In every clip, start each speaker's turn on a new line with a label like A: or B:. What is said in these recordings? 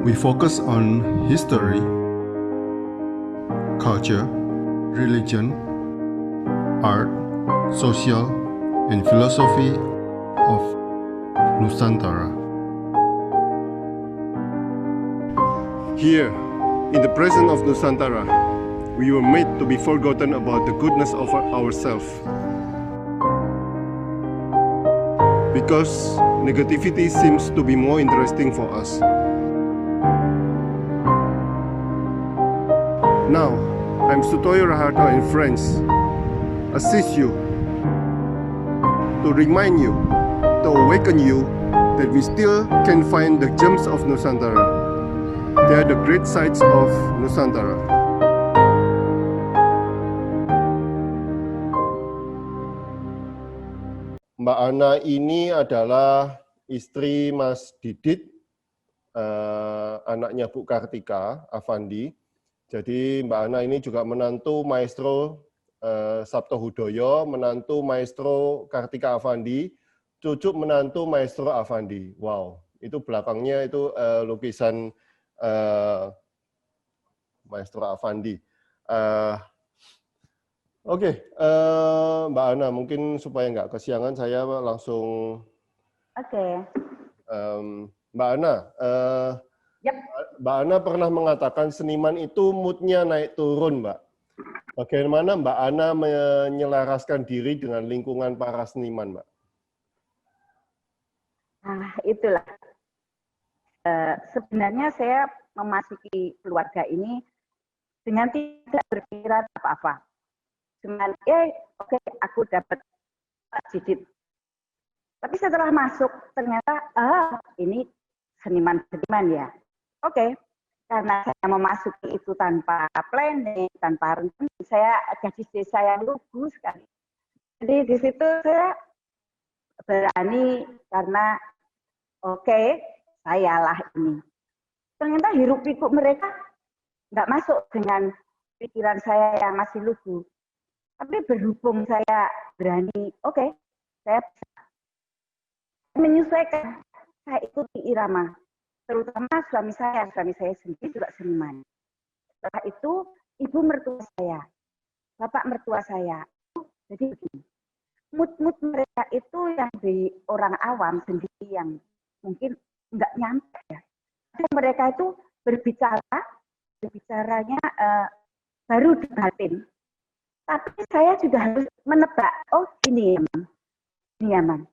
A: We focus on history, culture, religion, art, social, and philosophy of Nusantara.
B: Here, in the presence of Nusantara, we were made to be forgotten about the goodness of ourselves. Because negativity seems to be more interesting for us. Now, I'm Sutoyo Raharto and friends, assist you, to remind you, to awaken you that we still can find the gems of Nusantara. They are the great sights of Nusantara. Mbak Ana ini adalah istri Mas Didit, anaknya Bu Kartika Afandi. Jadi Mbak Ana ini juga menantu Maestro Sabto Hudoyo, menantu Maestro Kartika Afandi, cucu menantu Maestro Afandi. Wow, itu belakangnya itu lukisan Maestro Afandi. Oke, Mbak Ana, mungkin supaya nggak kesiangan saya langsung.
C: Oke.
B: Mbak Ana,
C: Yep.
B: Mbak Ana pernah mengatakan seniman itu moodnya naik turun, Mbak. Bagaimana Mbak Ana menyelaraskan diri dengan lingkungan para seniman, Mbak?
C: Nah, itulah. Sebenarnya saya memasuki keluarga ini dengan tidak berpikiran apa-apa. Cuman, oke, aku dapat Didit. Tapi setelah masuk, ternyata, ini seniman-seniman ya. Oke, karena saya memasuki itu tanpa planning, tanpa rencana, saya gadis desa yang lugu sekali. Jadi di situ saya berani karena oke, sayalah ini. Ternyata hiruk pikuk mereka nggak masuk dengan pikiran saya yang masih lugu. Tapi berhubung saya berani, oke, saya bisa menyesuaikan, saya ikuti irama. Terutama suami saya sendiri juga seniman. Setelah itu, ibu mertua saya, bapak mertua saya. Jadi begini, mood mereka itu yang di orang awam sendiri yang mungkin nggak nyampe ya. Mereka itu berbicaranya baru di batin. Tapi saya juga harus menebak, oh ini ya man.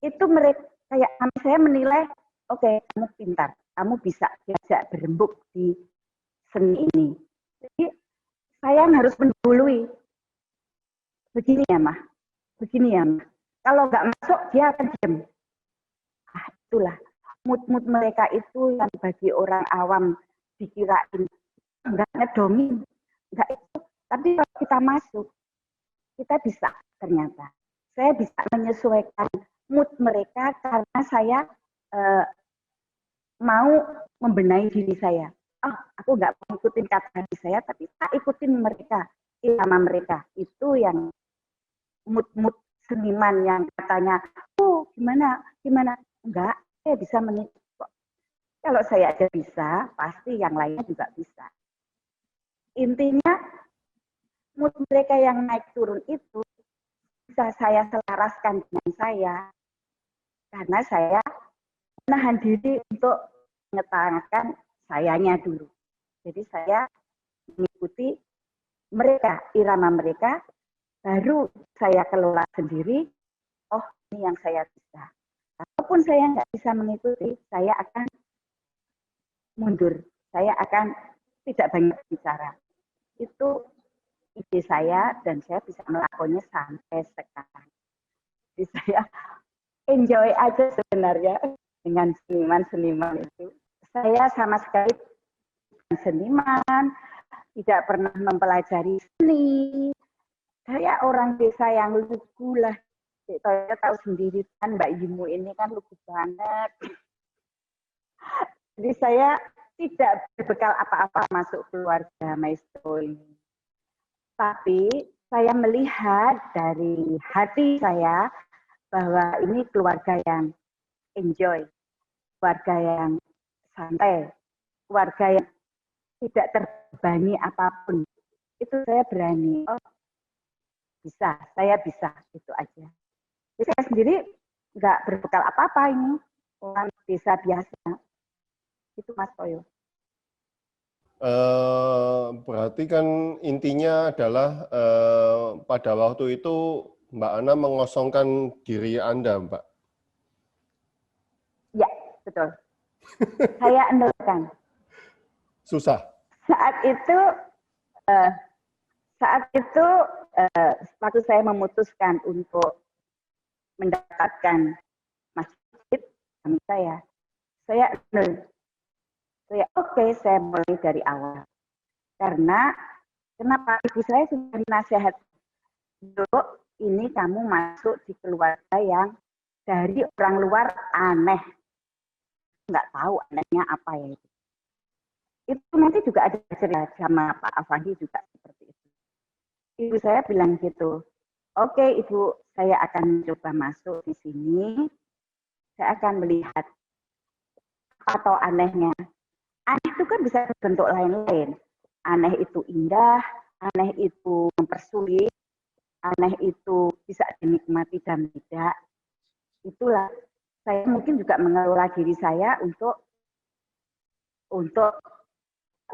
C: Itu mereka kayak saya menilai, oke, kamu pintar, kamu bisa diajak berembuk di seni ini. Jadi saya harus mendahului. Begini ya mah, kalau nggak masuk dia akan diam. Itulah mood mereka itu yang bagi orang awam dikirain nggak ngedongin, nggak itu. Tapi kalau kita masuk, kita bisa ternyata. Saya bisa menyesuaikan mood mereka karena saya mau membenahi diri saya. Aku nggak mau ikutin kata hati saya, tapi saya ikutin mereka, irama mereka. Itu yang mood seniman yang katanya, gimana? Enggak, saya bisa mengikuti kok. Kalau saya aja bisa, pasti yang lainnya juga bisa. Intinya, mood mereka yang naik turun itu bisa saya selaraskan dengan saya, karena saya menahan diri untuk mengetahui sayanya dulu. Jadi saya mengikuti mereka, irama mereka, baru saya kelola sendiri, oh ini yang saya bisa. Walaupun saya nggak bisa mengikuti, saya akan mundur, saya akan tidak banyak bicara. Itu ide saya dan saya bisa melakukannya sampai sekarang. Jadi saya enjoy aja sebenarnya dengan seniman-seniman itu. Saya sama sekali bukan seniman, tidak pernah mempelajari seni. Saya orang desa yang lugu lah. Saya tahu sendiri kan Mbak Yimu ini kan lugu banget. Jadi saya tidak berbekal apa-apa masuk keluarga maestro ini. Tapi saya melihat dari hati saya bahwa ini keluarga yang enjoy, keluarga yang santai, keluarga yang tidak terbebani apapun, itu saya berani. Oh, bisa, saya bisa, itu aja. Jadi saya sendiri nggak berbekal apa-apa ini, orang desa biasa. Itu Mas Toyo.
B: Berarti kan intinya adalah pada waktu itu Mbak Ana mengosongkan diri Anda, Mbak.
C: Ya, betul. Saya endorkan.
B: Susah.
C: Saat itu waktu saya memutuskan untuk mendapatkan masjid kami saya saya mulai dari awal. Karena kenapa ibu saya sudah nasihat, Dok, ini kamu masuk di keluarga yang dari orang luar aneh, nggak tahu anehnya apa ya itu. Itu nanti juga ada cerita sama Pak Afandi juga seperti itu. Ibu saya bilang gitu, oke Ibu, saya akan coba masuk di sini, saya akan melihat atau anehnya. Aneh itu kan bisa berbentuk lain-lain. Aneh itu indah, aneh itu mempersulit, aneh itu bisa dinikmati dan tidak. Itulah saya mungkin juga mengelola diri saya untuk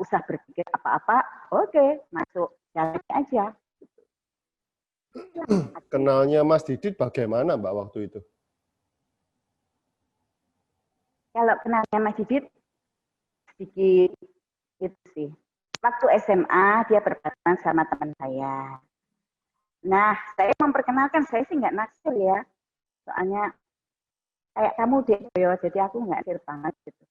C: usah berpikir apa-apa, oke, masuk jalan aja.
B: Kenalnya Mas Didit bagaimana Mbak waktu itu?
C: Kalau kenalnya Mas Didit, sedikit itu sih. Waktu SMA dia berpacaran sama teman saya. Nah, saya memperkenalkan, saya sih nggak naksir ya. Soalnya kayak kamu deh, Boyo, jadi aku nggak naksir banget gitu.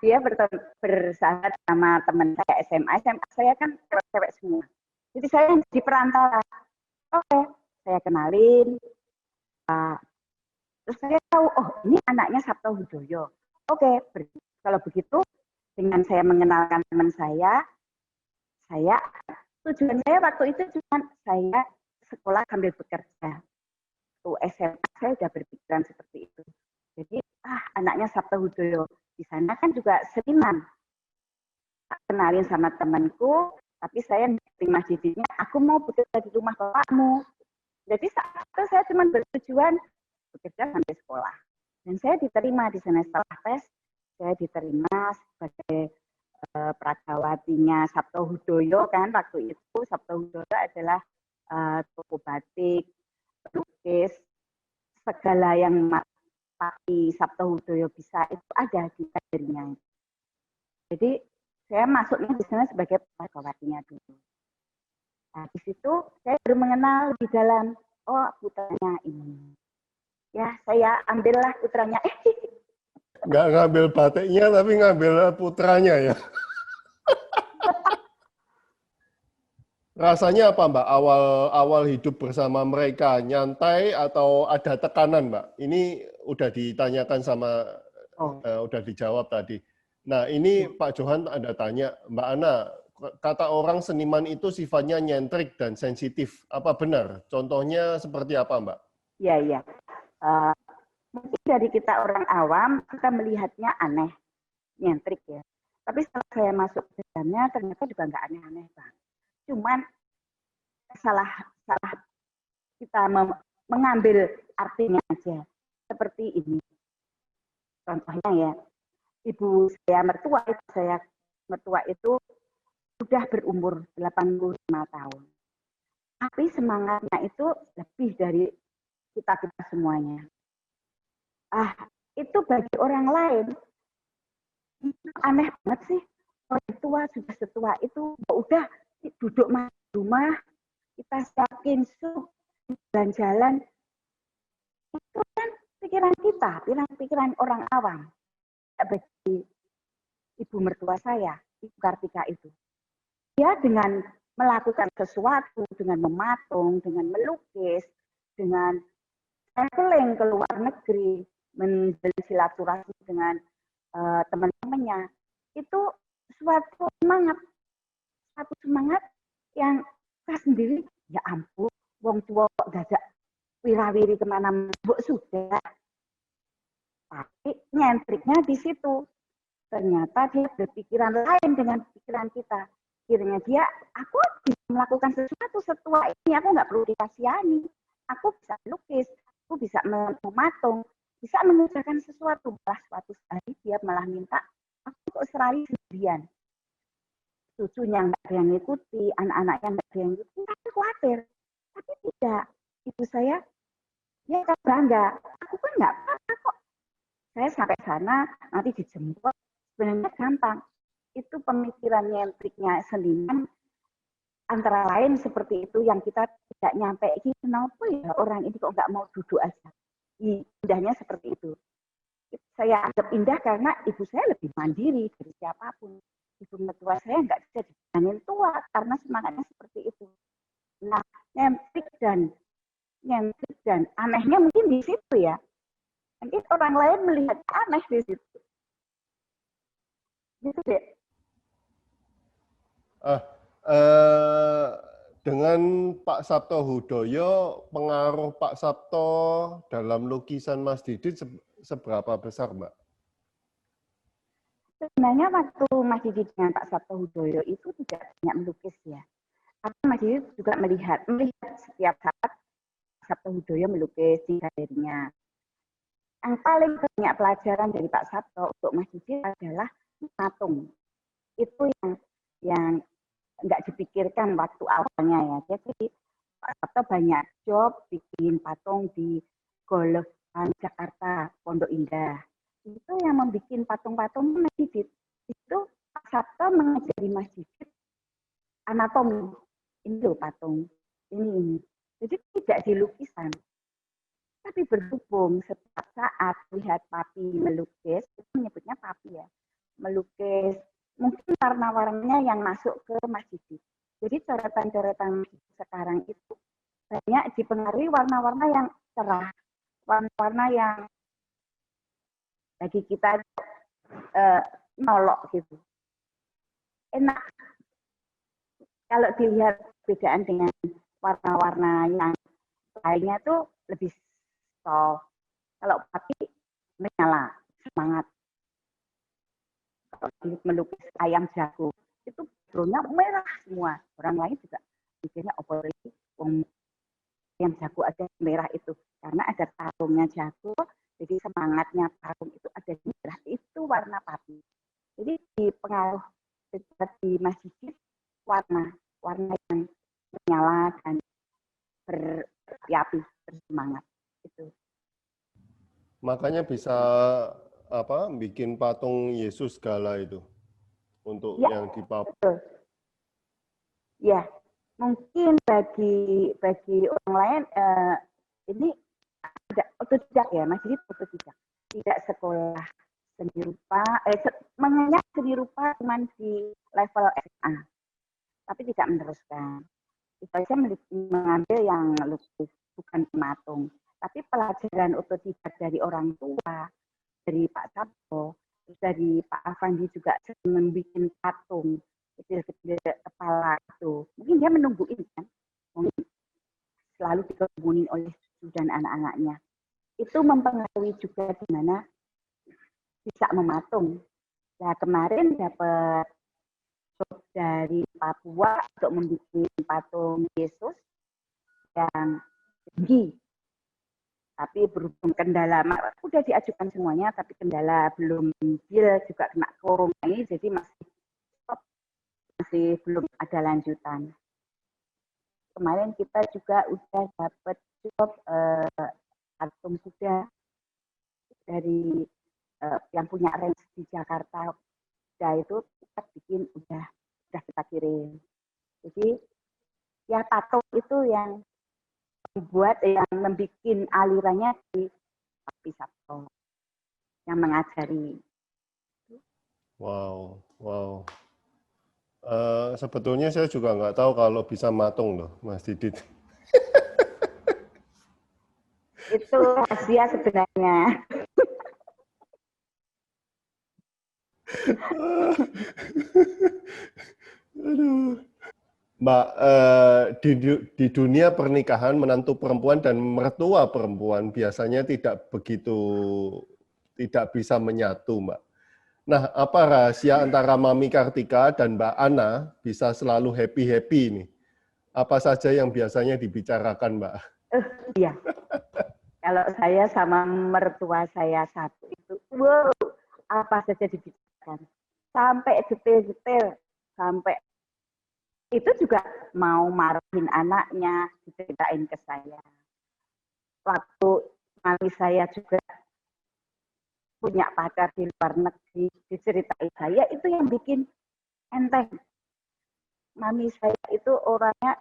C: Dia bersahabat sama teman saya SMA saya kan cewek-cewek semua. Jadi saya di perantara. Oke, saya kenalin. Terus saya tahu, oh ini anaknya Sabto Hudoyo. Oke, kalau begitu dengan saya mengenalkan teman saya tujuan saya waktu itu cuma saya sekolah sambil bekerja. Tuh SMA saya sudah berpikiran seperti itu. Jadi anaknya Sabto Hudoyo di sana kan juga seniman. Kenalin sama temanku, tapi saya terima masjidnya, aku mau bekerja di rumah bapakmu. Jadi saat itu saya cuma bertujuan bekerja sampai sekolah. Dan saya diterima di sana setelah tes, saya diterima sebagai pragawatinya Sabto Hudoyo kan waktu itu. Sabto Hudoyo adalah toko batik, pelukis, segala yang Pak Sabto Hudoyo bisa itu ada di kadernya. Jadi saya masuknya di sana sebagai pragawatinya dulu. Nah, di situ saya baru mengenal di dalam, oh putranya ini. Ya, saya ambillah putranya.
B: Nggak ngambil batiknya, tapi ngambil putranya ya. Rasanya apa Mbak, awal hidup bersama mereka? Nyantai atau ada tekanan Mbak? Ini udah ditanyakan sama, udah dijawab tadi. Nah ini Pak Johan ada tanya, Mbak Ana, kata orang seniman itu sifatnya nyentrik dan sensitif. Apa benar? Contohnya seperti apa Mbak?
C: Iya. Mungkin dari kita orang awam, kita melihatnya aneh, nyentrik ya. Tapi setelah saya masuk ke dalamnya, ternyata juga nggak aneh-aneh Bang. Cuman salah kita mengambil artinya aja. Seperti ini. Contohnya ya, ibu saya mertua itu sudah berumur 85 tahun. Tapi semangatnya itu lebih dari kita semuanya. Itu bagi orang lain itu aneh banget sih. Orang tua sudah setua itu udah duduk di rumah, kita siapin sup, jalan-jalan. Itu kan pikiran kita, pikiran orang awam. Bagi ibu mertua saya, Ibu Kartika itu. Dia dengan melakukan sesuatu, dengan mematung, dengan melukis, dengan traveling ke luar negeri, menjalin silaturahmi dengan teman-temannya, itu suatu semangat yang saya sendiri, ya ampun, wong tua kok dadak wirawiri kemana-mana, sudah. Tapi nyentriknya di situ. ternyata dia berpikiran lain dengan pikiran kita. Kiranya dia, aku bisa melakukan sesuatu setua ini, aku nggak perlu dikasihani. Aku bisa lukis, aku bisa mematung, bisa mengerjakan sesuatu. Malah suatu hari dia malah minta, aku kok Australia sendirian. Cucunya nggak ada yang ngikuti, anak-anaknya nggak ada yang ngikuti, aku khawatir. Tapi tidak, ibu saya, dia akan bangga. Aku kan nggak apa-apa kok. Saya sampai sana, nanti dijemput, sebenarnya gampang. Itu pemikiran nyentriknya seniman, antara lain seperti itu yang kita tidak nyampe. Kenapa ya orang ini kok nggak mau duduk aja? Indahnya seperti itu. Saya anggap indah karena ibu saya lebih mandiri dari siapapun. Ibu mertua saya nggak bisa dibilangin tua karena semangatnya seperti itu. Nah, nyentrik dan anehnya mungkin di situ ya. Mungkin orang lain melihat aneh di situ. Gitu deh.
B: Dengan Pak Sabto Hudoyo, pengaruh Pak Sabto dalam lukisan Mas Didit seberapa besar, Mbak?
C: Sebenarnya waktu Mas Didit dengan Pak Sabto Hudoyo itu tidak banyak melukis ya. Tapi Mas Didit juga melihat setiap saat Pak Sabto Hudoyo melukis di galerinya. Yang paling banyak pelajaran dari Pak Sabto untuk Mas Didit adalah patung. Itu yang nggak dipikirkan waktu awalnya ya. Jadi Pak Sabto banyak job bikin patung di Golf Jakarta, Pondok Indah. Itu yang membuat patung-patung Mas Didit. Itu Pak Sabto mengajari Mas Didit anatomi. Ini loh patung, ini. Jadi tidak di lukisan. Tapi berhubung setiap saat lihat papi melukis, itu menyebutnya papi ya, melukis, mungkin warna-warnanya yang masuk ke Mas Didit. Jadi coretan-coretan sekarang itu banyak dipengaruhi warna-warna yang cerah, warna-warna yang bagi kita nolok gitu. Enak. Kalau dilihat perbedaan dengan warna-warna yang lainnya tuh lebih soft. Kalau papi menyala, semangat. Kalau melukis ayam jago, itu backgroundnya merah semua. Orang lain juga pikirnya operasi ayam jago ada merah itu. Karena ada tarungnya jago, jadi semangatnya tarung itu ada di merah. Itu warna papi. Jadi di pengaruh di Mas Didit warna yang menyala dan berapi, bersemangat itu.
B: Makanya bisa bikin patung Yesus segala itu untuk
C: ya,
B: yang di Papua.
C: Betul. Ya, mungkin bagi orang lain ini tidak otodidak ya, Mas Didit otodidak. Tidak sekolah seni rupa, mengenyam seni rupa cuma di level SMA, tapi tidak meneruskan. Saya mengambil yang lukis, bukan pematung. Tapi pelajaran otodidak dari orang tua, dari Pak Sabto, dari Pak Afandi juga membuat patung kecil-kecil kepala itu. Mungkin dia menungguin kan, mungkin selalu dikemunin oleh cucu dan anak-anaknya. Itu mempengaruhi juga di mana bisa mematung. Nah, kemarin dapat dari Papua untuk membuat patung Yesus yang tinggi. Tapi berhubung kendala, udah diajukan semuanya, tapi kendala belum deal juga kena corona ini, jadi masih belum ada lanjutan. Kemarin kita juga udah dapat job patung kuda dari yang punya range di Jakarta. Udah itu kita bikin, udah kita kirim. Jadi ya patung itu yang membuat alirannya di Papi Sabto yang mengajari.
B: Wow. Sebetulnya saya juga nggak tahu kalau bisa matung loh, Mas Didit.
C: Itu rahasia sebenarnya.
B: Aduh. Mbak, di dunia pernikahan menantu perempuan dan mertua perempuan biasanya tidak bisa menyatu, Mbak. Nah, apa rahasia antara Mami Kartika dan Mbak Ana bisa selalu happy-happy nih? Apa saja yang biasanya dibicarakan, Mbak?
C: Iya, kalau saya sama mertua saya satu itu, wow, apa saja dibicarakan. Sampai detail-detail, sampai itu juga mau marahin anaknya, diceritain ke saya. Waktu mami saya juga punya pacar di luar negeri, diceritain saya, itu yang bikin enteng. Mami saya itu orangnya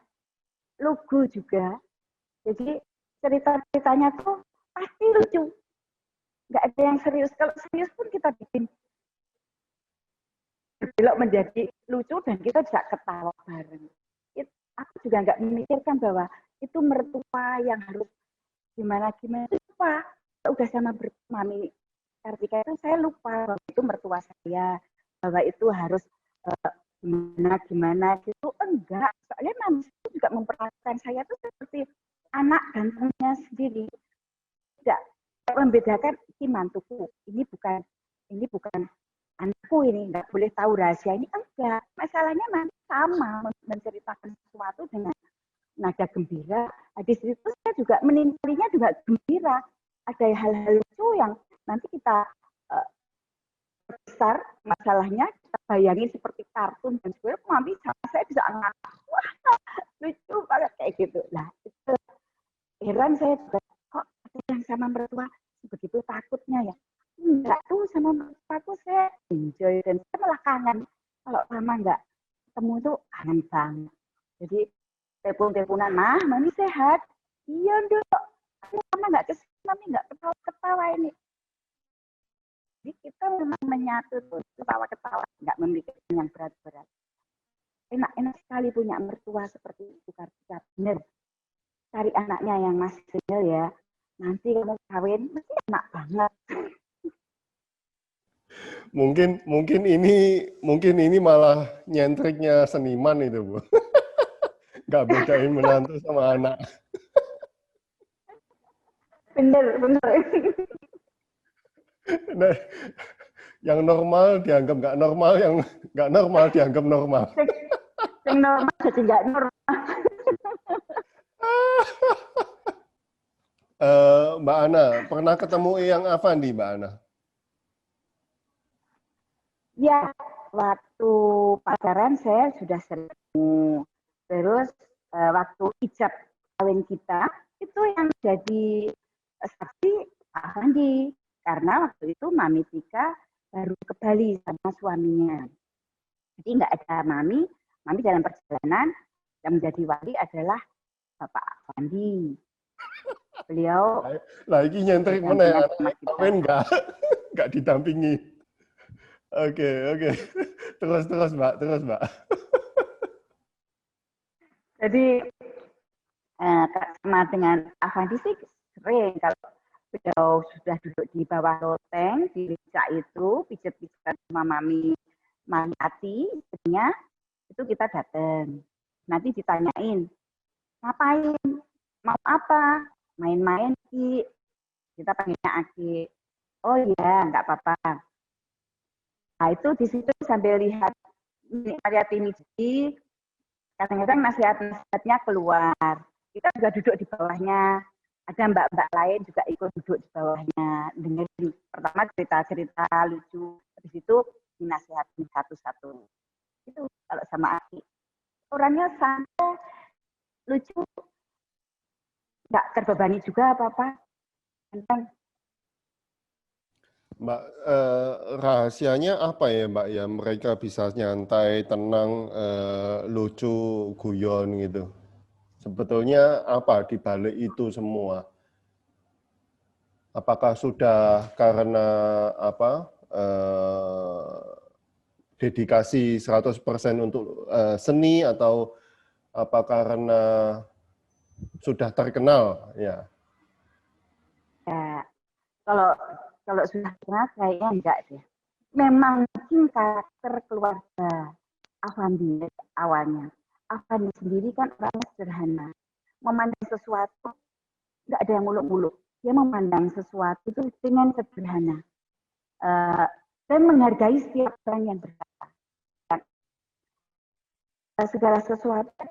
C: lugu juga, jadi cerita-ceritanya tuh pasti lucu. Nggak ada yang serius. Kalau serius pun kita bikin berbelok menjadi lucu dan kita bisa ketawa bareng. Aku juga nggak memikirkan bahwa itu mertua yang harus gimana-gimana. Lupa. Udah sama Mami Kartika itu saya lupa bahwa itu mertua saya, bahwa itu harus gimana-gimana gitu. Enggak. Soalnya Mami itu juga memperlakukan saya itu seperti anak gantengnya sendiri. Tidak membedakan ini mantuku, ini bukan anakku, ini nggak boleh tahu rahasia ini. Enggak, masalahnya nanti sama menceritakan sesuatu dengan nada gembira. Di situ saya juga meningkalinya juga gembira. Ada hal-hal lucu yang nanti kita besar masalahnya kita bayangin seperti kartun dan sebagainya. Mami saya bisa ngakak, wah lucu banget kayak gitu. Nah itu heran saya juga, kok ada yang sama mertua begitu takutnya ya. Enggak tuh, sama mertuaku saya enjoy dan saya malah kangen. Kalau lama enggak ketemu tuh kangen banget. Jadi telepon-teleponan, mami sehat? Iya dok, lama enggak kesini, mami enggak ketawa-ketawa ini. Jadi kita memang menyatu tuh, ketawa-ketawa, enggak memikirkan yang berat-berat. Enak-enak sekali punya mertua seperti itu, Kartika. Bener. Cari anaknya yang masih single ya. Nanti kamu kawin, mesti enak banget.
B: Mungkin ini malah nyentriknya seniman itu, Bu. Nggak bedain menantu sama anak.
C: Bener.
B: Nah, yang normal dianggap nggak normal, yang nggak normal dianggap normal.
C: Yang normal jadi nggak normal.
B: Mbak Ana, pernah ketemu Eyang Afandi, Mbak Ana?
C: Ya, waktu pacaran saya sudah sering. Terus waktu ijab kawin kita, itu yang jadi saksi Pak Afandi. Karena waktu itu Mami Tika baru ke Bali sama suaminya. Jadi nggak ada Mami dalam perjalanan yang menjadi wali adalah Bapak Afandi. Beliau
B: lagi nyentrik mana ya? Kawin nggak didampingi. Oke. Terus Mbak.
C: Jadi sama dengan Afandi sih sering kalau beliau sudah duduk di bawah loteng di becak itu pijat-pijat sama Mami Ati istrinya, itu kita datang. Nanti ditanyain, ngapain? Mau apa? Main-main, Ki. Kita panggilnya Aki. Oh iya, nggak apa-apa. Nah itu di situ sambil lihat ini jadi kadang-kadang nasihat-nasihatnya keluar. Kita juga duduk di bawahnya. Ada mbak-mbak lain juga ikut duduk di bawahnya. Dengerin pertama cerita-cerita lucu. Habis itu dinasihatin satu-satu. Itu kalau sama Aki. Orangnya santai, lucu. Nggak terbebani juga apa-apa.
B: Mbak, rahasianya apa ya, Mbak? Ya mereka bisa nyantai, tenang, lucu, guyon gitu. Sebetulnya apa di balik itu semua? Apakah sudah karena apa dedikasi 100% untuk seni atau apa karena sudah terkenal ya?
C: Ya, kalau sudah kenal kayaknya enggak deh. Memang mungkin karakter keluarga Afandi awalnya. Afandi sendiri kan orangnya sederhana. Memandang sesuatu nggak ada yang muluk-muluk. Dia memandang sesuatu itu dengan sederhana. dan menghargai setiap orang yang berkata. Segala sesuatu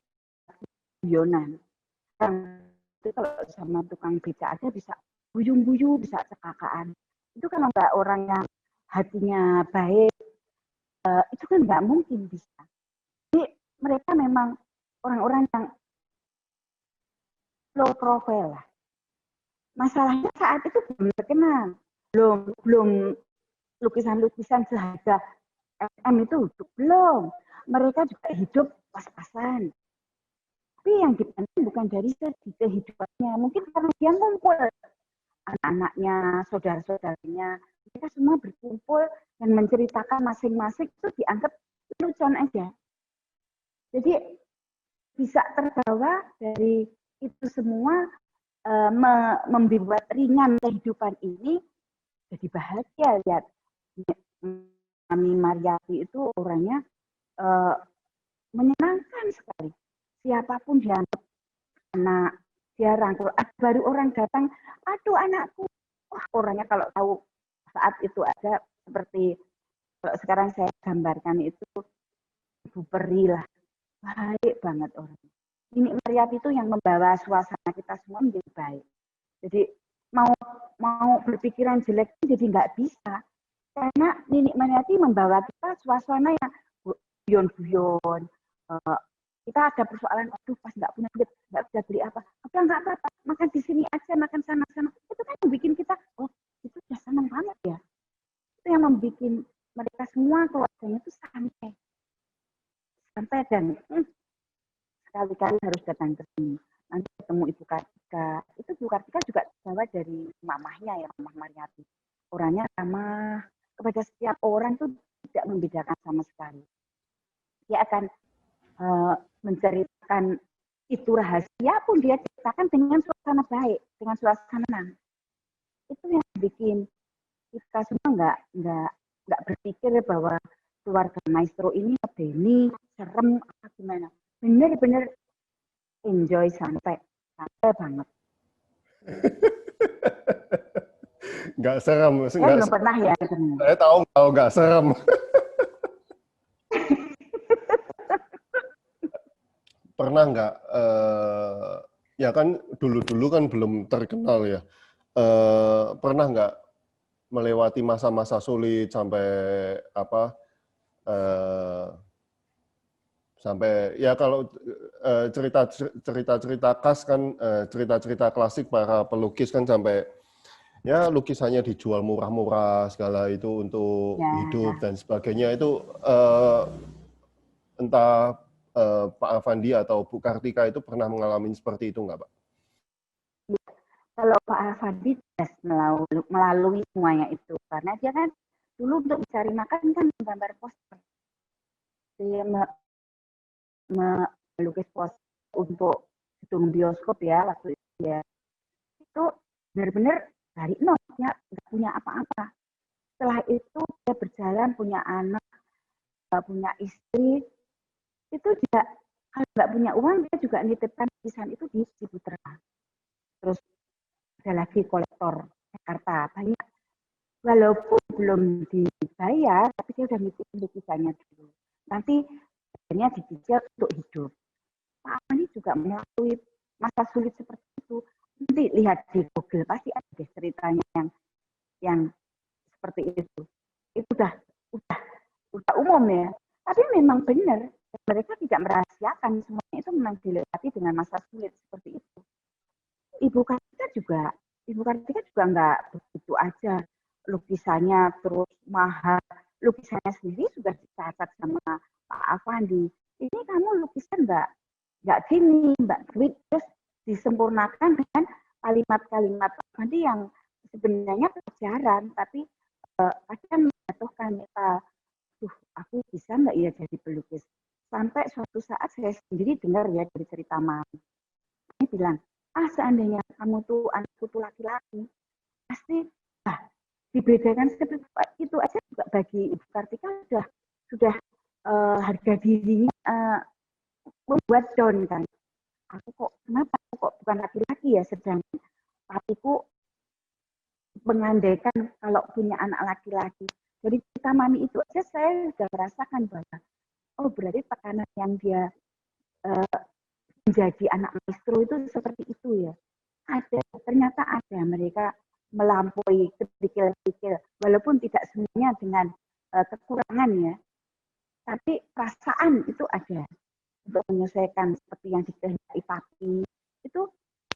C: guyonan. Itu kalau sama tukang beca aja bisa guyu-guyu, bisa cekakaan. Itu kalau nggak orang yang hatinya baik, itu kan nggak mungkin bisa. Jadi mereka memang orang-orang yang low profile lah. Masalahnya saat itu belum terkenal, belum lukisan-lukisan seharga SM itu belum. Mereka juga hidup pas-pasan. Tapi yang dipandang bukan dari segi kehidupannya. Mungkin karena dia ngumpul anak-anaknya, saudara-saudaranya, mereka semua berkumpul dan menceritakan masing-masing itu dianggap lucuan aja. Jadi bisa terbawa dari itu semua, membuat ringan kehidupan ini, jadi bahagia lihat Mami Mariati itu orangnya menyenangkan sekali. Siapapun dia anak, dia rangkul. Baru orang datang, aduh anakku. Wah, orangnya kalau tahu saat itu ada seperti kalau sekarang saya gambarkan itu Ibu Peri lah. Baik banget orang. Ini Mariati itu yang membawa suasana kita semua menjadi baik. Jadi mau berpikiran jelek jadi nggak bisa. Karena Ninik Mariati membawa kita suasana yang guyon-guyon. Kita ada persoalan, aduh pas nggak punya duit, nggak bisa beli apa. Udah nggak apa-apa, makan di sini aja, makan sana-sana. Itu kan bikin kita, oh itu udah senang banget ya. Itu yang membuat mereka semua keluarganya itu sampai dan sekali-kali harus datang ke sini. Nanti ketemu Ibu Kartika. Itu Ibu Kartika juga bawa dari mamahnya ya, Mamah Mariati. Orangnya ramah kepada setiap orang tuh tidak membedakan sama sekali. Dia akan menceritakan itu rahasia pun dia ceritakan dengan suasana baik, dengan suasana tenang. Itu yang bikin kita semua nggak berpikir bahwa keluarga Maestro ini ngedeni, serem apa gimana. Bener-bener enjoy sampai banget.
B: Nggak serem.
C: Saya belum pernah ya.
B: Saya tahu nggak serem. Pernah nggak, ya kan dulu kan belum terkenal ya, pernah nggak melewati masa-masa sulit sampai apa, sampai ya kalau cerita-cerita khas kan, cerita-cerita klasik para pelukis kan sampai ya lukisannya dijual murah-murah segala itu untuk hidup dan sebagainya itu, entah Pak Afandi atau Bu Kartika itu pernah mengalami seperti itu nggak, Pak?
C: Kalau Pak Afandi melalui semuanya itu, karena dia kan dulu untuk mencari makan kan menggambar poster. Dia melukis poster untuk gedung bioskop ya waktu itu ya. Itu benar-benar dari nol, dia nggak punya apa-apa. Setelah itu dia berjalan, punya anak, punya istri. Itu juga kalau nggak punya uang dia juga nitipkan lukisan itu di Ciputra. Terus ada lagi kolektor Jakarta banyak, walaupun belum dibayar tapi dia udah nitipin lukisannya dulu. Nanti akhirnya dicicil untuk hidup. Pak Afandi juga melalui masa sulit seperti itu. Nanti lihat di Google pasti ada ceritanya yang seperti itu. Itu udah umum ya. Tapi memang benar. Mereka tidak merahasiakan, semuanya itu memang dilewati dengan masa sulit seperti itu. Ibu Kartika juga nggak begitu aja lukisannya terus mahal. Lukisannya sendiri sudah dicatat sama Pak Afandi. Ini kamu lukisan nggak gini, Mbak Dwi, terus disempurnakan dengan kalimat-kalimat Pak Afandi yang sebenarnya pelajaran, tapi kadang menjatuhkan mental. Aku bisa nggak ya jadi pelukis? Sampai suatu saat saya sendiri dengar ya dari cerita Mami. Ini bilang, seandainya kamu tuh anakku tuh laki-laki, pasti dibedakan seperti itu aja juga bagi Ibu Kartika sudah harga dirinya membuat down kan. Kenapa aku kok bukan laki-laki ya, sedangkan papiku mengandaikan kalau punya anak laki-laki Dari cerita Mami itu aja saya sudah merasakan bahwa, oh berarti tekanan yang dia menjadi anak maestro itu seperti itu ya. Ternyata ada mereka melampaui kerikil-kerikil, walaupun tidak semuanya dengan kekurangan ya, tapi perasaan itu ada untuk menyelesaikan seperti yang dikehendaki papi. Itu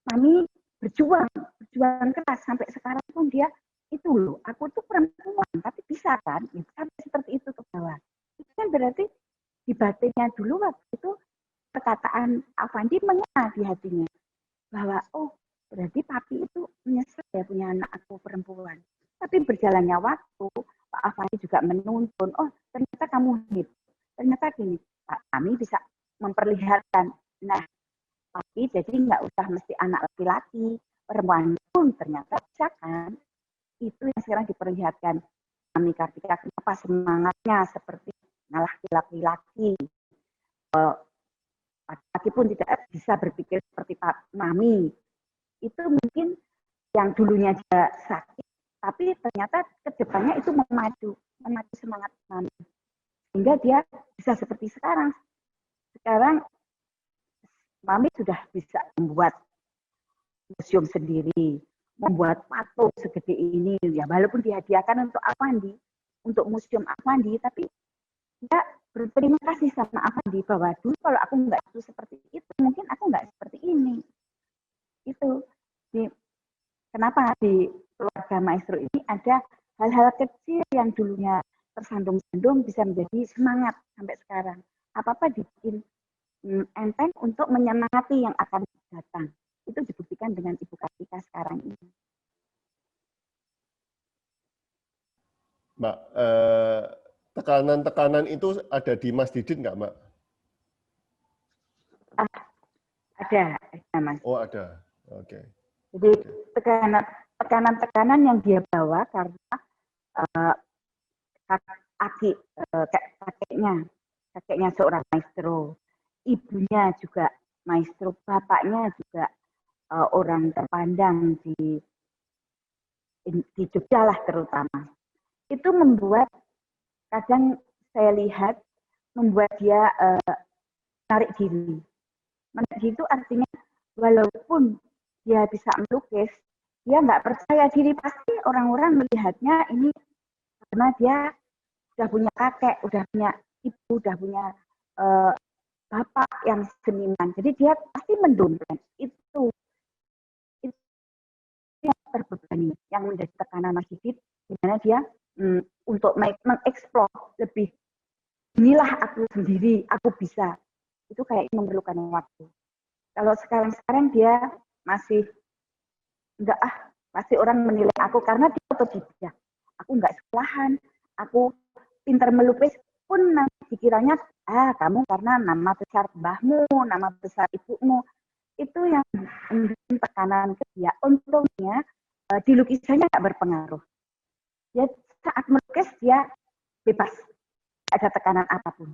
C: Mami berjuang keras sampai sekarang pun dia itu loh, aku tuh perempuan tapi bisa kan, ya, sampai seperti itu ke bawah. Itu kan berarti di batinnya dulu waktu itu perkataan Avandi mengena di hatinya bahwa oh berarti papi itu menyesal ya punya anak aku perempuan. Tapi berjalannya waktu Pak Avandi juga menuntun, oh ternyata kamu hebat, ternyata gini, kami bisa memperlihatkan, nah tapi jadi nggak usah mesti anak laki-laki, perempuan pun ternyata bisa kan. Itu yang sekarang diperlihatkan Mami Kartika, kenapa semangatnya seperti ngalah laki-laki. Laki pun tidak bisa berpikir seperti Pak Mami. Itu mungkin yang dulunya dia sakit, tapi ternyata ke depannya itu memacu semangat Mami. Sehingga dia bisa seperti sekarang. Sekarang Mami sudah bisa membuat museum sendiri, membuat patung segede ini, ya walaupun dihadiahkan untuk Avandi, untuk museum Avandi, tapi dia berterima kasih sama Avandi bahwa dulu kalau aku nggak itu seperti itu, mungkin aku nggak seperti ini. Itu kenapa di keluarga maestro ini ada hal-hal kecil yang dulunya tersandung-sandung bisa menjadi semangat sampai sekarang. Apa-apa dibikin enteng untuk menyemangati yang akan datang. Itu dibuktikan dengan Ibu Kartika sekarang ini.
B: Mbak, tekanan-tekanan itu ada di Mas Didit nggak, Mbak?
C: Ada Mas.
B: Oh, ada. Oke.
C: Jadi tekanan-tekanan yang dia bawa karena kakeknya seorang maestro, ibunya juga maestro, bapaknya juga orang terpandang di Jogja lah terutama. Itu membuat kadang saya lihat membuat dia menarik diri. Menarik diri itu artinya walaupun dia bisa melukis, dia nggak percaya diri, pasti orang-orang melihatnya ini karena dia udah punya kakek, udah punya ibu, udah punya bapak yang seniman. Jadi dia pasti mendompleng. Itu yang terbebani, yang menjadi tekanan Mas Didit, di mana dia untuk mengeksplor lebih, inilah aku sendiri, aku bisa. Itu kayak memerlukan waktu. Kalau sekarang dia masih enggak pasti orang menilai aku karena dia otodidak. Aku enggak sekolahan, aku pintar melukis pun nanti dikiranya kamu karena nama besar mbahmu, nama besar ibumu. Itu yang memberikan tekanan ke dia. Untungnya di lukisannya enggak berpengaruh. Ya saat melukis dia bebas, ada tekanan apapun.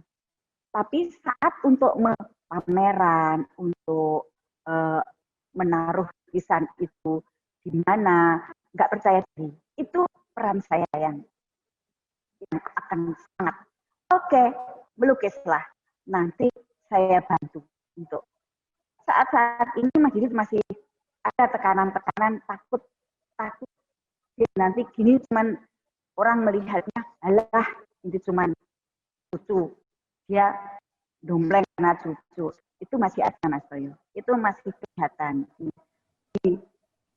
C: Tapi saat untuk pameran, untuk menaruh lukisan itu di mana, nggak percaya diri. Itu peran saya yang akan sangat. Oke, melukislah. Nanti saya bantu untuk. Saat-saat ini Mas Didit masih ada tekanan-tekanan, takut. Nanti gini cuman orang melihatnya, alah, ini cuman cucu. Dia dompleng karena cucu. Itu masih ada Mas Toyo. Itu masih kelihatan.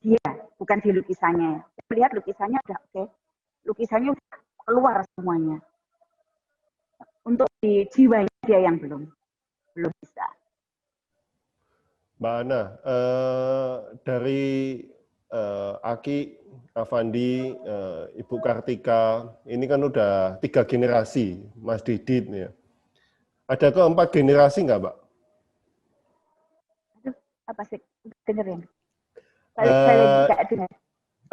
C: Dia, bukan di lukisannya. Saya melihat lukisannya udah oke. Lukisannya udah keluar semuanya. Untuk di jiwanya dia yang belum bisa.
B: Mbak Ana, dari Aki, Avandi, Ibu Kartika, ini kan udah 3 generasi, Mas Didit ya. Ada keempat generasi nggak, Mbak?
C: Aduh, apa sih? Dengerin. Saya juga dengar.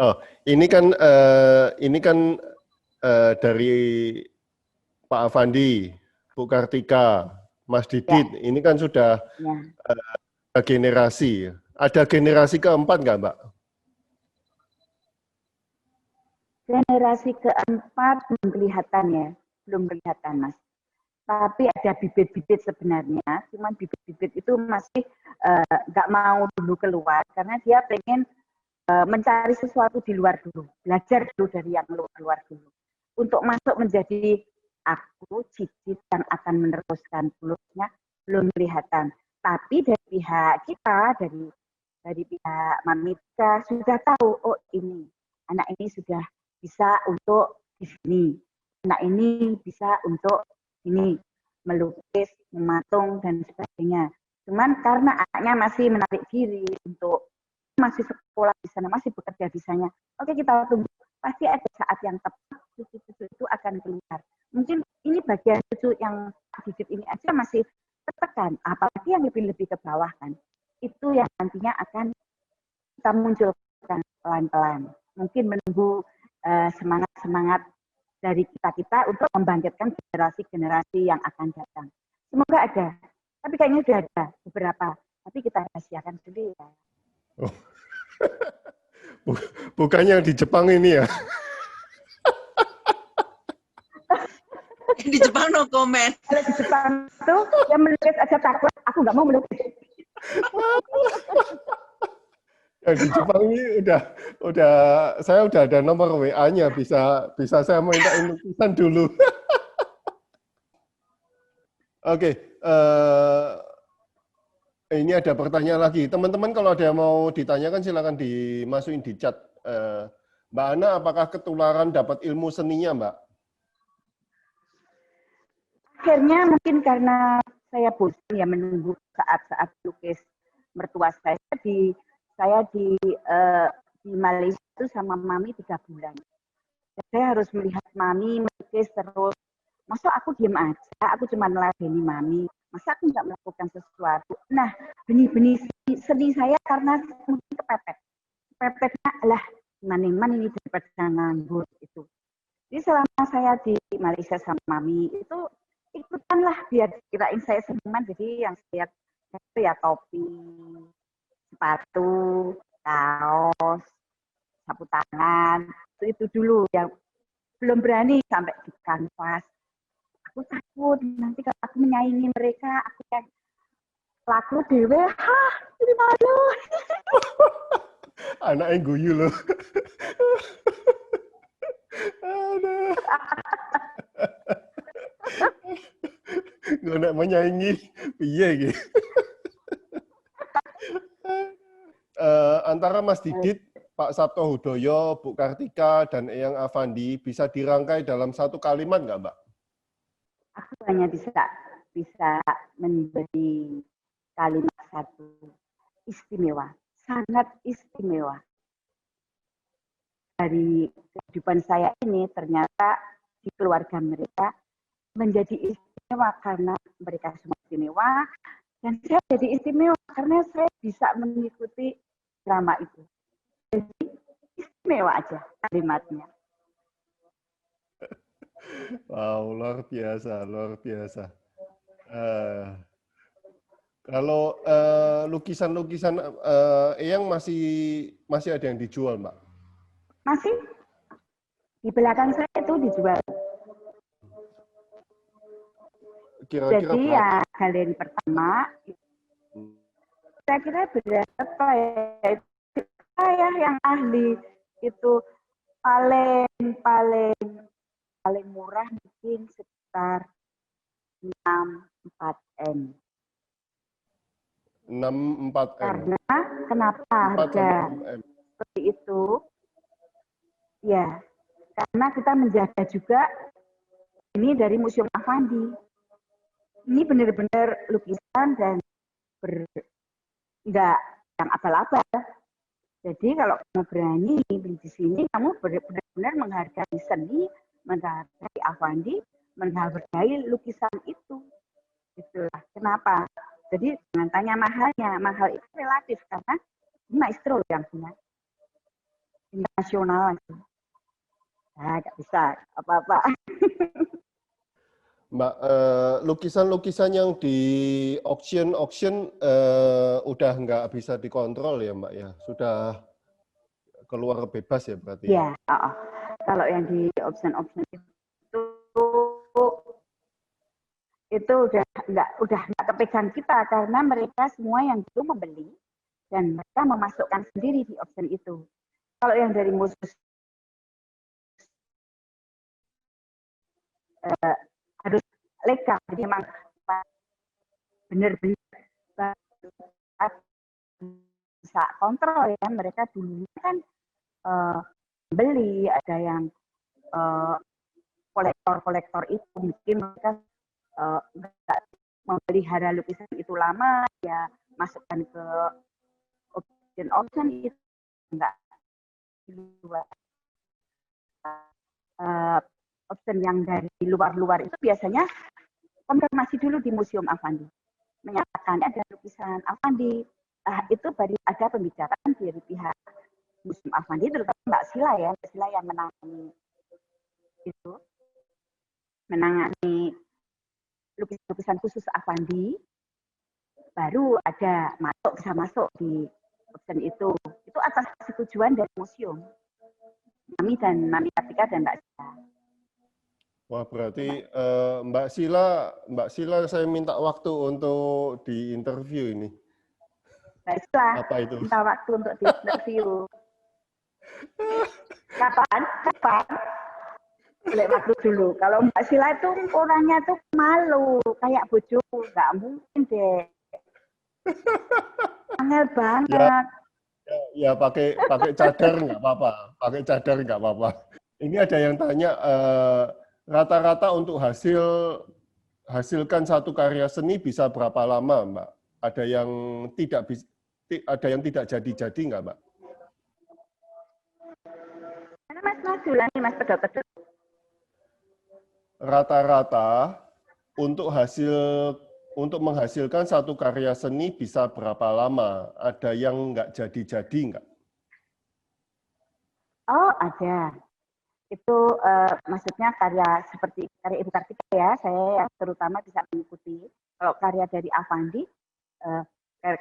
B: Oh, ini kan dari Pak Avandi, Bu Kartika, Mas Didit, ya. Ini kan sudah generasi. Ada generasi keempat nggak, Mbak?
C: Generasi keempat belum kelihatan Mas. Tapi ada bibit-bibit sebenarnya, cuman bibit-bibit itu masih nggak mau dulu keluar karena dia pengen mencari sesuatu di luar dulu, belajar dulu dari yang luar dulu. Untuk masuk menjadi aku, cicit yang akan meneruskan peluangnya belum kelihatan. Tapi dari pihak kita, dari pihak Mamita sudah tahu, oh ini anak ini sudah bisa untuk di sini, anak ini bisa untuk ini melukis, mematung dan sebagainya. Cuman karena anaknya masih menarik diri untuk masih sekolah di sana, masih bekerja di sana. Oke, kita tunggu. Pasti ada saat yang tepat cucu-cucu itu akan keluar. Mungkin ini bagian cucu yang sedikit ini aja masih tertekan, apalagi yang lebih-lebih ke bawah kan. Itu yang nantinya akan kita munculkan pelan-pelan. Mungkin menunggu semangat-semangat dari kita-kita untuk membangkitkan generasi-generasi yang akan datang. Semoga ada. Tapi kayaknya sudah ada beberapa. Tapi kita rahasiakan dulu ya.
B: Oh. Bukannya yang di Jepang ini ya?
D: Di Jepang no comment.
C: Kalau di Jepang itu yang melukis aja takut, aku nggak mau melukis.
B: Yang di Jepang ini saya udah ada nomor WA-nya, bisa saya minta lukisan dulu. Oke, ini ada pertanyaan lagi. Teman-teman kalau ada yang mau ditanyakan silakan dimasukin di chat. Mbak Ana, apakah ketularan dapat ilmu seninya, Mbak?
C: Akhirnya mungkin karena saya bosan ya menunggu saat-saat lukis mertua saya di Malaysia itu sama Mami 3 bulan. Saya harus melihat Mami melukis terus. Masa aku diem aja, aku cuma meladeni Mami. Masa aku nggak melakukan sesuatu. Nah, benih-benih seni saya karena mungkin kepepet. Kepepetnya lah, mana ini daripada nganggur itu. Jadi selama saya di Malaysia sama Mami itu ikutanlah biar kirain saya seniman. Jadi yang saya itu ya topi, sepatu, kaos, sapu tangan, itu dulu yang belum berani sampai di kanvas. Aku takut nanti kalau aku menyaingi mereka, aku yang laku dewe, jadi malu.
B: Anaknya guyu loh. Aduh. Nggak nak menyaingi, piye gitu. Antara Mas Didit, Pak Sabto Hudoyo, Bu Kartika, dan Eyang Afandi bisa dirangkai dalam satu kalimat nggak, Mbak?
C: Aku hanya bisa memberi kalimat satu, istimewa, sangat istimewa. Dari kehidupan saya ini ternyata di keluarga mereka menjadi istimewa karena mereka semua istimewa, dan saya jadi istimewa karena saya bisa mengikuti drama itu. Jadi istimewa aja kalimatnya.
B: Wow, luar biasa, luar biasa. Kalau lukisan-lukisan Eyang masih ada yang dijual, Mbak?
C: Masih di belakang saya itu dijual.
B: Kira-kira
C: Jadi
B: berapa?
C: ya galeri pertama, saya kira berapa ya? Saya yang ahli itu paling murah mungkin sekitar 6-4 M.
B: 6-4 M.
C: Karena kenapa harga seperti itu? Ya, karena kita menjaga juga ini dari Museum Afandi. Ini benar-benar lukisan dan enggak yang abal-abal. Jadi kalau kamu berani beli di sini, kamu benar-benar menghargai seni, menghargai Afandi, menghargai lukisan itu. Itulah kenapa. Jadi jangan tanya mahalnya, mahal itu relatif karena maestro yang punya. Internasional itu. Nah, nggak bisa apa-apa.
B: Mbak, lukisan-lukisan yang di auction udah nggak bisa dikontrol ya, Mbak ya? Sudah keluar bebas ya berarti?
C: Ya, kalau yang di option itu udah nggak kepegang kita karena mereka semua yang dulu membeli dan mereka memasukkan sendiri di option itu. Kalau yang dari musus harus legal, jadi memang benar-benar bisa kontrol ya. Mereka dulu kan beli, ada yang kolektor itu mungkin mereka nggak memelihara lukisan itu lama, ya masukkan ke option itu enggak. Option yang dari luar-luar itu biasanya konfirmasi dulu di Museum Affandi, menyatakan ada lukisan Affandi. Itu baru ada pembicaraan dari pihak Museum Affandi, terutama Mbak Sila ya, Mbak Sila yang menangani lukisan khusus Affandi, baru ada bisa masuk di option itu. Itu atas persetujuan dari museum. Mami Kartika dan Mbak Sila.
B: Wah, berarti Mbak Sila saya minta waktu untuk di interview ini.
C: Mbak Sila,
B: apa itu?
C: minta waktu untuk di interview. Kapan? Boleh waktu dulu. Kalau Mbak Sila itu orangnya tuh malu, kayak bojoku, nggak mungkin deh. Angel banget.
B: Ya pakai cadar nggak apa-apa. Pakai cadar nggak apa-apa. Ini ada yang tanya rata-rata untuk hasilkan satu karya seni bisa berapa lama, Mbak? Ada yang tidak jadi-jadi nggak, Mbak?
C: Mas ulangi Mas pedot-pedot.
B: Rata-rata untuk menghasilkan satu karya seni bisa berapa lama? Ada yang nggak jadi-jadi nggak?
C: Oh, ada. Itu maksudnya karya seperti karya Ibu Kartika ya, saya terutama bisa mengikuti. Kalau karya dari Affandi,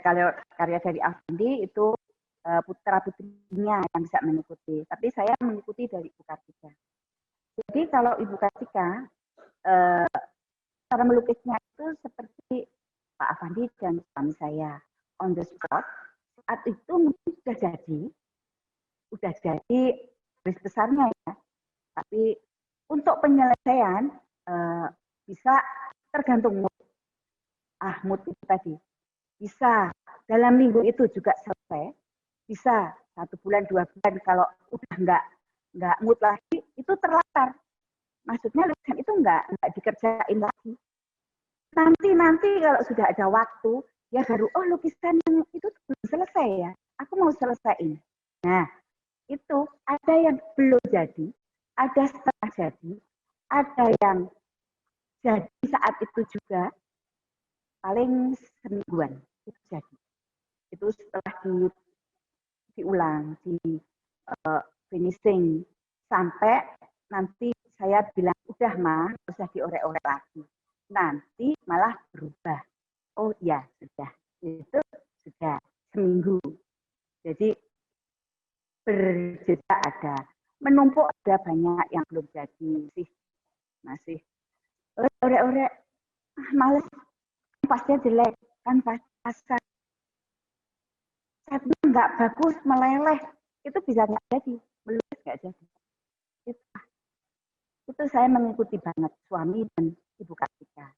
C: kalau karya dari Affandi itu putra-putrinya yang bisa mengikuti. Tapi saya mengikuti dari Ibu Kartika. Jadi kalau Ibu Kartika, cara melukisnya itu seperti Pak Affandi dan suami saya on the spot. Saat itu mungkin sudah jadi garis besarnya ya. Tapi untuk penyelesaian bisa tergantung mood. Mood itu tadi. Bisa dalam minggu itu juga selesai. Bisa 1 bulan, 2 bulan. Kalau udah nggak mood lagi, itu terlantar. Maksudnya lukisan itu nggak dikerjain lagi. Nanti kalau sudah ada waktu, ya baru, lukisan yang itu belum selesai ya. Aku mau selesaiin. Nah, itu ada yang belum jadi, ada setengah jadi, ada yang jadi saat itu juga, paling semingguan itu jadi. Itu setelah diulang, finishing, sampai nanti saya bilang, udah mah, usah diorek-orek lagi. Nanti malah berubah. Oh iya, sudah. Itu sudah seminggu. Jadi berjeda ada. Menumpuk ada banyak yang belum jadi. Masih orek-orek. Males. Pasnya jelek. Kan kasar. Tapi nggak bagus, meleleh. Itu bisa nggak jadi. Melukis nggak jadi. Itu saya mengikuti banget suami dan Ibu Kartika.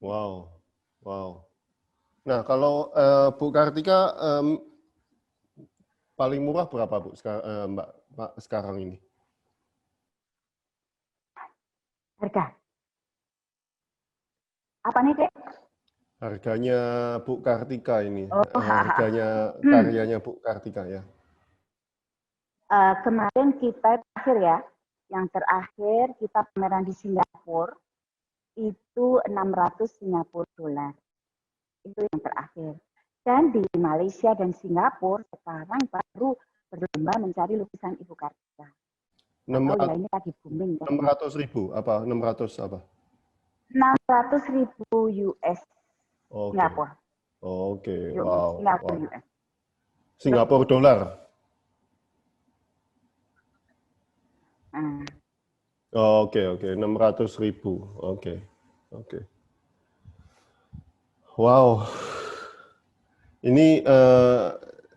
B: Wow. Nah, kalau Bu Kartika paling murah berapa, Bu, Mbak sekarang ini?
C: Harga. Apa nih, Dek?
B: Harganya Bu Kartika ini. Harganya karyanya Bu Kartika ya.
C: Kemarin kita yang terakhir kita pameran di Singapura itu 600 Singapura dolar. Itu yang terakhir. Dan di Malaysia dan Singapura sekarang baru berlomba mencari lukisan Ibu Kartika. Ini lagi booming.
B: 600.000 apa? 600 apa?
C: 600.000 US.
B: Okay.
C: Singapura.
B: Oke,
C: Singapura US.
B: Singapura dolar. Oh, oke, 600.000. Oke. Wow. Ini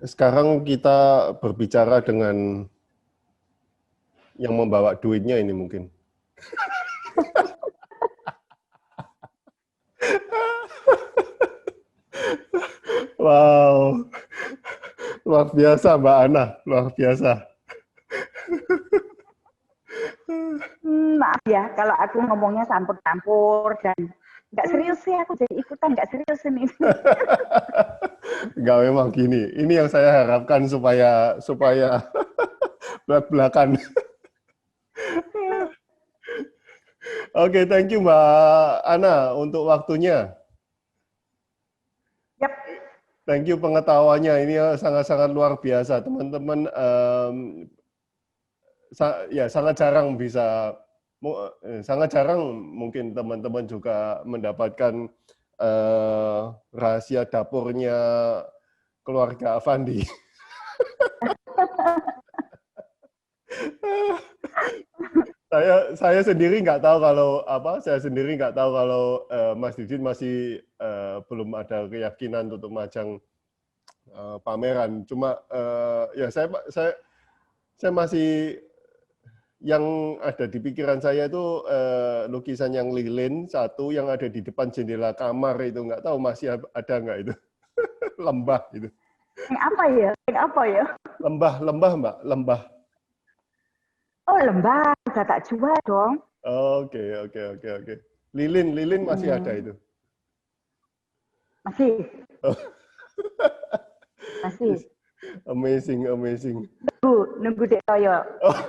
B: sekarang kita berbicara dengan yang membawa duitnya ini mungkin. Wow. Luar biasa Mbak Ana, luar biasa.
C: Maaf ya, kalau aku ngomongnya campur-campur dan nggak serius sih, aku jadi ikutan nggak serius ini.
B: Enggak, memang gini. Ini yang saya harapkan supaya belak-belakan. Oke, thank you Mbak Ana untuk waktunya.
C: Yap,
B: Thank you pengetahuannya. Ini sangat-sangat luar biasa. Teman-teman sangat jarang sangat jarang mungkin teman-teman juga mendapatkan rahasia dapurnya keluarga Avandi. Saya sendiri nggak tahu kalau Mas Didin masih belum ada keyakinan untuk majang pameran. Cuma ya saya masih yang ada di pikiran saya itu lukisan yang lilin satu yang ada di depan jendela kamar itu, nggak tahu masih ada nggak itu. Lembah itu.
C: yang apa ya? Yang apa ya?
B: Lembah Mbak, lembah.
C: Oh, lembah, udah tak jual dong.
B: Oke. Lilin masih ada itu.
C: Masih,
B: Oh.
C: masih.
B: Amazing.
C: Nunggu Dek Toyo.
B: Oh.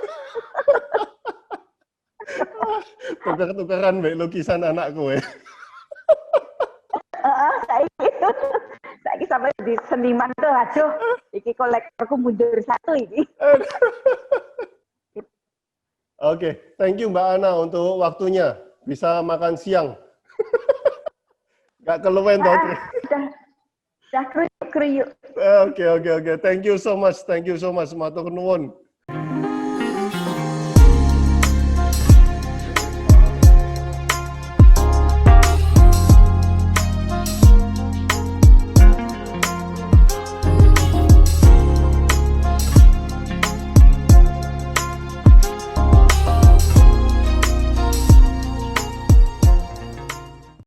B: Tuker-tukeran mbak lukisan anakku ya.
C: Saiki sampai di seniman tuh, aduh, iki kolektorku mundur satu iki.
B: Oke, thank you Mbak Ana untuk waktunya. Bisa makan siang. Gak keluwen toh.
C: Udah kriuk.
B: Oke. Thank you so much. Matur nuwun.